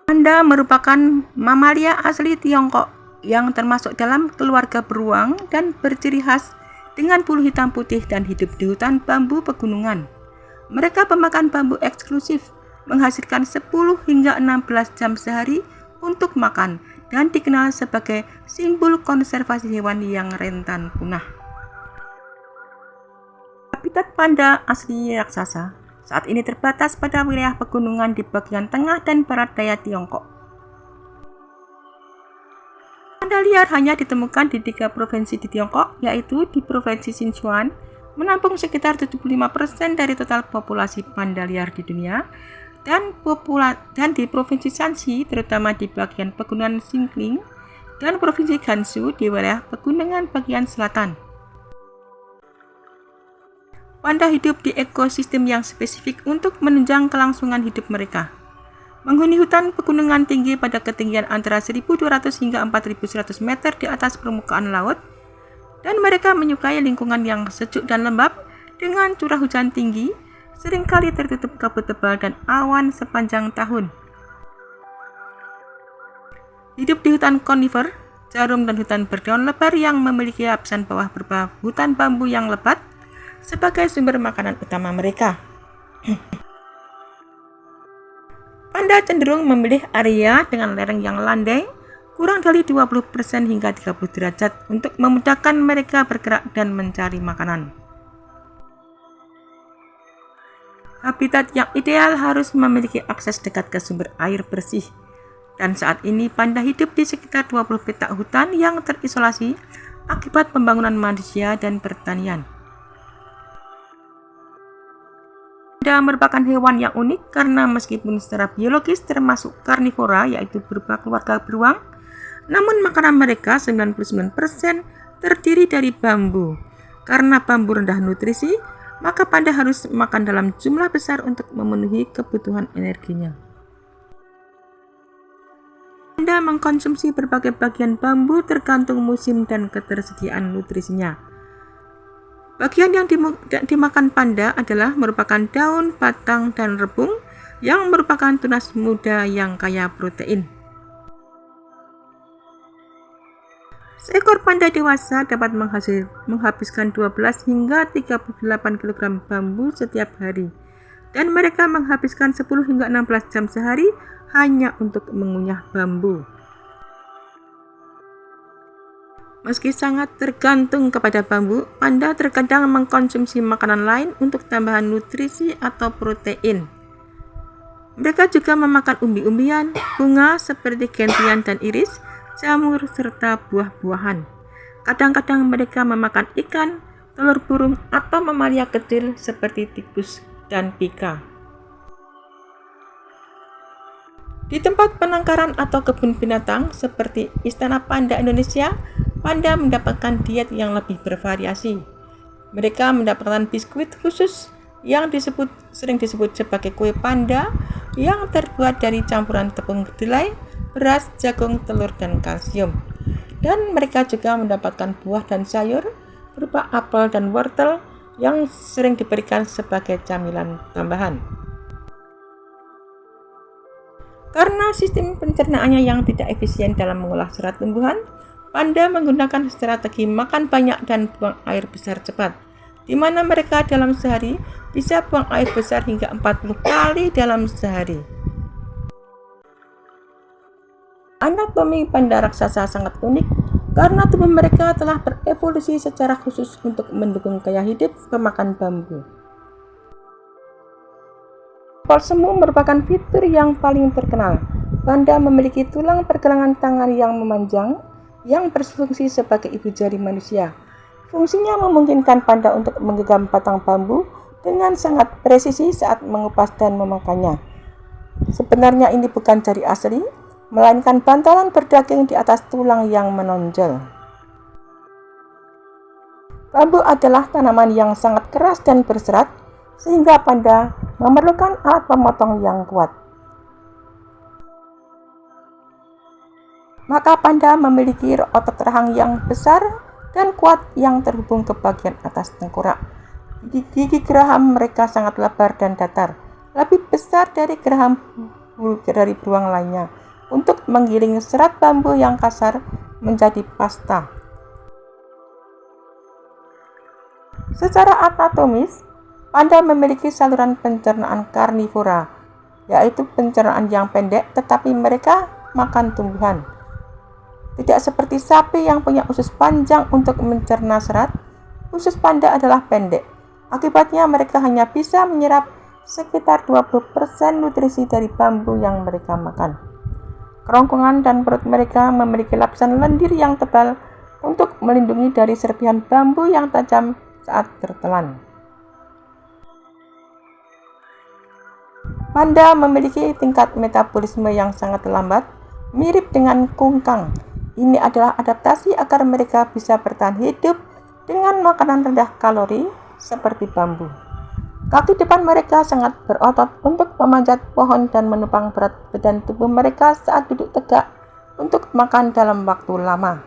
Panda merupakan mamalia asli Tiongkok yang termasuk dalam keluarga beruang dan berciri khas dengan bulu hitam putih dan hidup di hutan bambu pegunungan. Mereka pemakan bambu eksklusif, menghasilkan 10 hingga 16 jam sehari untuk makan dan dikenal sebagai simbol konservasi hewan yang rentan punah. Habitat panda asli raksasa saat ini terbatas pada wilayah pegunungan di bagian tengah dan barat daya Tiongkok. Panda liar hanya ditemukan di 3 provinsi di Tiongkok, yaitu di Provinsi Sichuan, menampung sekitar 75% dari total populasi panda liar di dunia, dan di Provinsi Shanxi, terutama di bagian pegunungan Xingling, dan Provinsi Gansu di wilayah pegunungan bagian selatan. Panda hidup di ekosistem yang spesifik untuk menunjang kelangsungan hidup mereka. Menghuni hutan pegunungan tinggi pada ketinggian antara 1.200 hingga 4.100 meter di atas permukaan laut, dan mereka menyukai lingkungan yang sejuk dan lembab dengan curah hujan tinggi, seringkali tertutup kabut tebal dan awan sepanjang tahun. Hidup di hutan konifer, jarum dan hutan berdaun lebar yang memiliki lapisan bawah berupa hutan bambu yang lebat sebagai sumber makanan utama mereka. Panda cenderung memilih area dengan lereng yang landai, kurang dari 20% hingga 30 derajat untuk memudahkan mereka bergerak dan mencari makanan. Habitat yang ideal harus memiliki akses dekat ke sumber air bersih, dan saat ini panda hidup di sekitar 20 petak hutan yang terisolasi akibat pembangunan manusia dan pertanian. Panda merupakan hewan yang unik karena meskipun secara biologis termasuk karnivora, yaitu berupa keluarga beruang, namun makanan mereka 99% terdiri dari bambu. Karena bambu rendah nutrisi, maka panda harus makan dalam jumlah besar untuk memenuhi kebutuhan energinya. Panda mengkonsumsi berbagai bagian bambu tergantung musim dan ketersediaan nutrisinya. Bagian yang dimakan panda adalah merupakan daun, batang, dan rebung yang merupakan tunas muda yang kaya protein. Seekor panda dewasa dapat menghabiskan 12 hingga 38 kg bambu setiap hari, dan mereka menghabiskan 10 hingga 16 jam sehari hanya untuk mengunyah bambu. Meski sangat tergantung kepada bambu, panda terkadang mengkonsumsi makanan lain untuk tambahan nutrisi atau protein. Mereka juga memakan umbi-umbian, bunga seperti gentian dan iris, jamur, serta buah-buahan. Kadang-kadang mereka memakan ikan, telur burung, atau mamalia kecil seperti tikus dan pika. Di tempat penangkaran atau kebun binatang seperti Istana Panda Indonesia, panda mendapatkan diet yang lebih bervariasi. Mereka mendapatkan biskuit khusus yang sering disebut sebagai kue panda yang terbuat dari campuran tepung kedelai, beras, jagung, telur, dan kalsium. Dan mereka juga mendapatkan buah dan sayur berupa apel dan wortel yang sering diberikan sebagai camilan tambahan. Karena sistem pencernaannya yang tidak efisien dalam mengolah serat tumbuhan, panda menggunakan strategi makan banyak dan buang air besar cepat, di mana mereka dalam sehari bisa buang air besar hingga 40 kali dalam sehari. Anatomi panda raksasa sangat unik karena tubuh mereka telah berevolusi secara khusus untuk mendukung gaya hidup pemakan bambu. Pol semu merupakan fitur yang paling terkenal. Panda memiliki tulang pergelangan tangan yang memanjang yang berfungsi sebagai ibu jari manusia. Fungsinya memungkinkan panda untuk menggenggam batang bambu dengan sangat presisi saat mengupas dan memakannya. Sebenarnya ini bukan jari asli, melainkan bantalan berdaging di atas tulang yang menonjol. Bambu adalah tanaman yang sangat keras dan berserat, sehingga panda memerlukan alat pemotong yang kuat. Maka panda memiliki otot rahang yang besar dan kuat yang terhubung ke bagian atas tengkorak. Gigi geraham mereka sangat lebar dan datar, lebih besar dari geraham dari beruang lainnya untuk menggiling serat bambu yang kasar menjadi pasta. Secara anatomis, panda memiliki saluran pencernaan karnivora, yaitu pencernaan yang pendek tetapi mereka makan tumbuhan. Tidak seperti sapi yang punya usus panjang untuk mencerna serat, usus panda adalah pendek. Akibatnya mereka hanya bisa menyerap sekitar 20% nutrisi dari bambu yang mereka makan. Kerongkongan dan perut mereka memiliki lapisan lendir yang tebal untuk melindungi dari serpihan bambu yang tajam saat tertelan. Panda memiliki tingkat metabolisme yang sangat lambat, mirip dengan kungkang. Ini adalah adaptasi agar mereka bisa bertahan hidup dengan makanan rendah kalori seperti bambu. Kaki depan mereka sangat berotot untuk memanjat pohon dan menopang berat badan tubuh mereka saat duduk tegak untuk makan dalam waktu lama.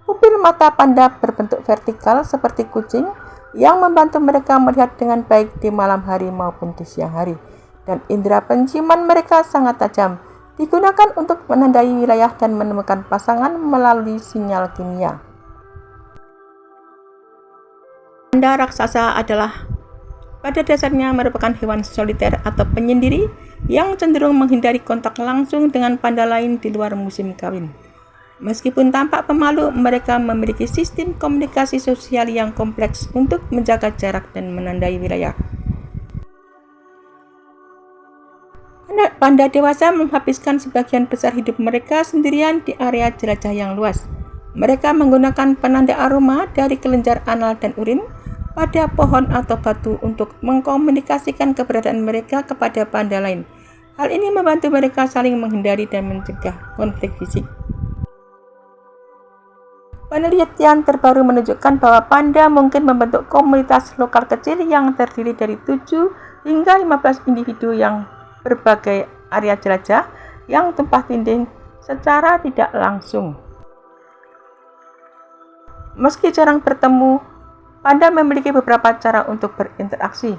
Pupil mata panda berbentuk vertikal seperti kucing yang membantu mereka melihat dengan baik di malam hari maupun di siang hari. Dan indera penciuman mereka sangat tajam, digunakan untuk menandai wilayah dan menemukan pasangan melalui sinyal kimia. Panda raksasa adalah pada dasarnya merupakan hewan soliter atau penyendiri yang cenderung menghindari kontak langsung dengan panda lain di luar musim kawin. Meskipun tampak pemalu, mereka memiliki sistem komunikasi sosial yang kompleks untuk menjaga jarak dan menandai wilayah. Panda dewasa menghabiskan sebagian besar hidup mereka sendirian di area jelajah yang luas. Mereka menggunakan penanda aroma dari kelenjar anal dan urin pada pohon atau batu untuk mengkomunikasikan keberadaan mereka kepada panda lain. Hal ini membantu mereka saling menghindari dan mencegah konflik fisik. Penelitian terbaru menunjukkan bahwa panda mungkin membentuk komunitas lokal kecil yang terdiri dari 7 hingga 15 individu yang berbagai area jelajah yang tumpah tindih secara tidak langsung. Meski jarang bertemu, panda memiliki beberapa cara untuk berinteraksi.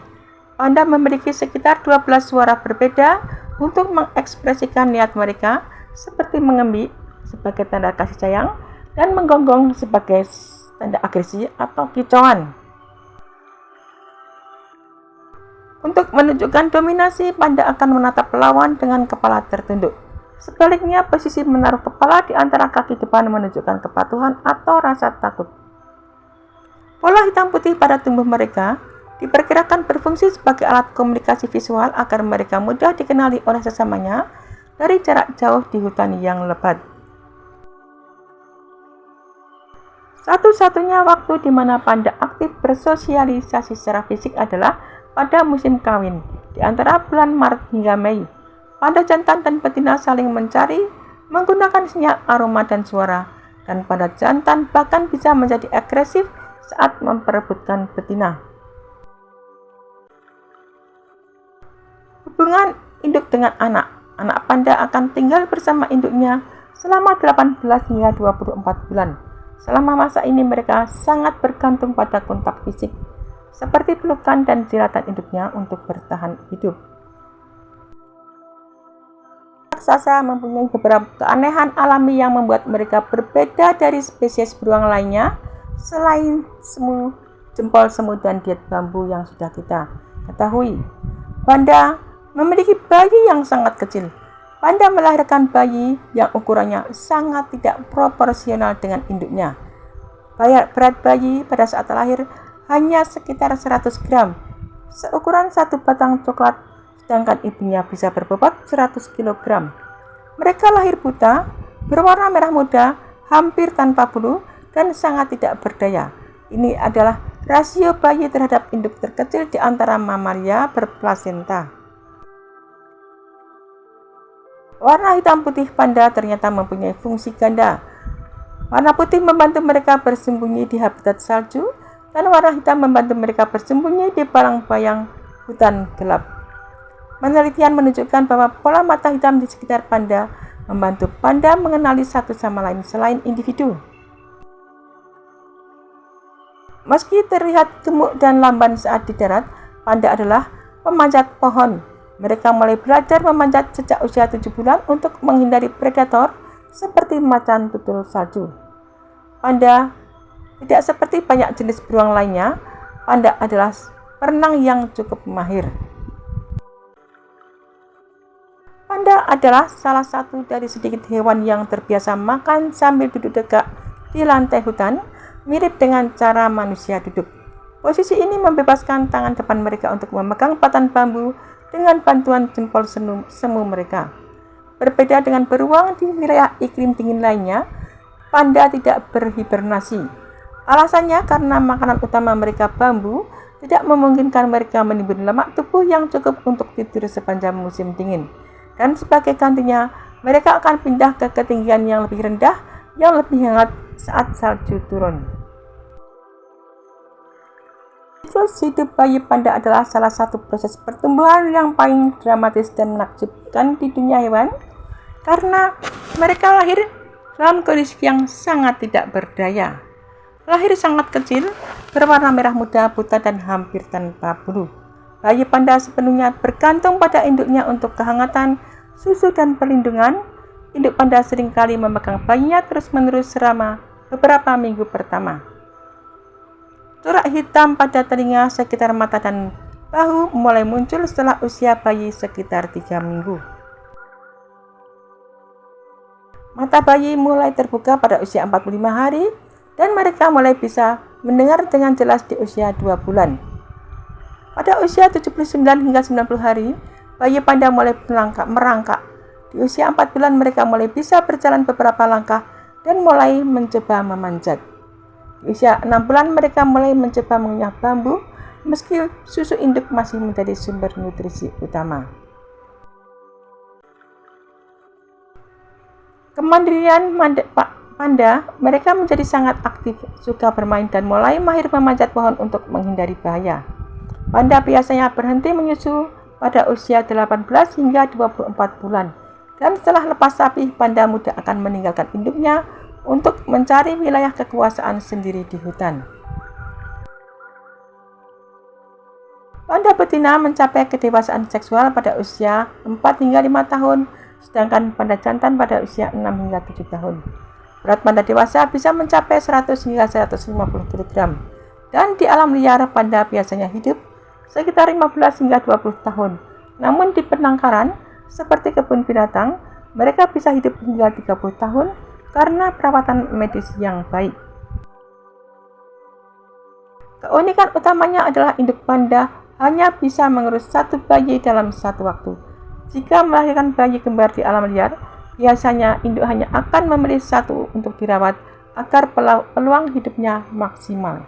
Panda memiliki sekitar 12 suara berbeda untuk mengekspresikan niat mereka, seperti mengembik sebagai tanda kasih sayang dan menggonggong sebagai tanda agresi atau kicauan. Untuk menunjukkan dominasi, panda akan menatap lawan dengan kepala tertunduk. Sebaliknya, posisi menaruh kepala di antara kaki depan menunjukkan kepatuhan atau rasa takut. Pola hitam putih pada tubuh mereka diperkirakan berfungsi sebagai alat komunikasi visual agar mereka mudah dikenali oleh sesamanya dari jarak jauh di hutan yang lebat. Satu-satunya waktu di mana panda aktif bersosialisasi secara fisik adalah pada musim kawin, di antara bulan Maret hingga Mei. Panda jantan dan betina saling mencari menggunakan sinyal aroma dan suara, dan panda jantan bahkan bisa menjadi agresif saat memperebutkan betina. Hubungan induk dengan anak panda akan tinggal bersama induknya selama 18 hingga 24 bulan. Selama masa ini mereka sangat bergantung pada kontak fisik, seperti pelukan dan jiratan induknya untuk bertahan hidup. Raksasa mempunyai beberapa keanehan alami yang membuat mereka berbeda dari spesies beruang lainnya, selain semu, jempol semu dan diet bambu yang sudah kita ketahui. Panda memiliki bayi yang sangat kecil. Panda melahirkan bayi yang ukurannya sangat tidak proporsional dengan induknya. Berat bayi pada saat lahir hanya sekitar 100 gram, seukuran satu batang coklat, sedangkan ibunya bisa berbobot 100 kg. Mereka lahir buta, berwarna merah muda, hampir tanpa bulu, dan sangat tidak berdaya. Ini adalah rasio bayi terhadap induk terkecil di antara mamalia berplasenta. Warna hitam putih panda ternyata mempunyai fungsi ganda. Warna putih membantu mereka bersembunyi di habitat salju, dan warna hitam membantu mereka bersembunyi di bayang-bayang hutan gelap. Penelitian menunjukkan bahwa pola mata hitam di sekitar panda membantu panda mengenali satu sama lain selain individu. Meski terlihat gemuk dan lamban saat di darat, panda adalah pemanjat pohon. Mereka mulai belajar memanjat sejak usia 7 bulan untuk menghindari predator seperti macan tutul salju. Panda tidak seperti banyak jenis beruang lainnya, panda adalah perenang yang cukup mahir. Panda adalah salah satu dari sedikit hewan yang terbiasa makan sambil duduk tegak di lantai hutan, mirip dengan cara manusia duduk. Posisi ini membebaskan tangan depan mereka untuk memegang batang bambu dengan bantuan jempol semu mereka. Berbeda dengan beruang di wilayah iklim dingin lainnya, panda tidak berhibernasi. Alasannya karena makanan utama mereka bambu tidak memungkinkan mereka menimbun lemak tubuh yang cukup untuk tidur sepanjang musim dingin. Dan sebagai gantinya, mereka akan pindah ke ketinggian yang lebih rendah, yang lebih hangat saat salju turun. Siklus hidup bayi panda adalah salah satu proses pertumbuhan yang paling dramatis dan menakjubkan di dunia hewan, karena mereka lahir dalam kondisi yang sangat tidak berdaya. Lahir sangat kecil, berwarna merah muda, buta, dan hampir tanpa bulu. Bayi panda sepenuhnya bergantung pada induknya untuk kehangatan, susu, dan perlindungan. Induk panda seringkali memegang bayinya terus-menerus selama beberapa minggu pertama. Corak hitam pada telinga, sekitar mata, dan bahu mulai muncul setelah usia bayi sekitar 3 minggu. Mata bayi mulai terbuka pada usia 45 hari, dan mereka mulai bisa mendengar dengan jelas di usia 2 bulan. Pada usia 79 hingga 90 hari, bayi panda mulai merangkak. Di usia 4 bulan mereka mulai bisa berjalan beberapa langkah dan mulai mencoba memanjat. Di usia 6 bulan mereka mulai mencoba mengunyah bambu, meski susu induk masih menjadi sumber nutrisi utama. Kemandirian panda, mereka menjadi sangat aktif, suka bermain, dan mulai mahir memanjat pohon untuk menghindari bahaya. Panda biasanya berhenti menyusu pada usia 18 hingga 24 bulan. Dan setelah lepas sapi, panda muda akan meninggalkan induknya untuk mencari wilayah kekuasaan sendiri di hutan. Panda betina mencapai kedewasaan seksual pada usia 4 hingga 5 tahun, sedangkan panda jantan pada usia 6 hingga 7 tahun. Berat panda dewasa bisa mencapai 100 hingga 150 kg. Dan di alam liar, panda biasanya hidup sekitar 15 hingga 20 tahun. Namun di penangkaran, seperti kebun binatang, mereka bisa hidup hingga 30 tahun karena perawatan medis yang baik. Keunikan utamanya adalah induk panda hanya bisa mengurus satu bayi dalam satu waktu. Jika melahirkan bayi kembar di alam liar, biasanya induk hanya akan memilih satu untuk dirawat agar peluang hidupnya maksimal.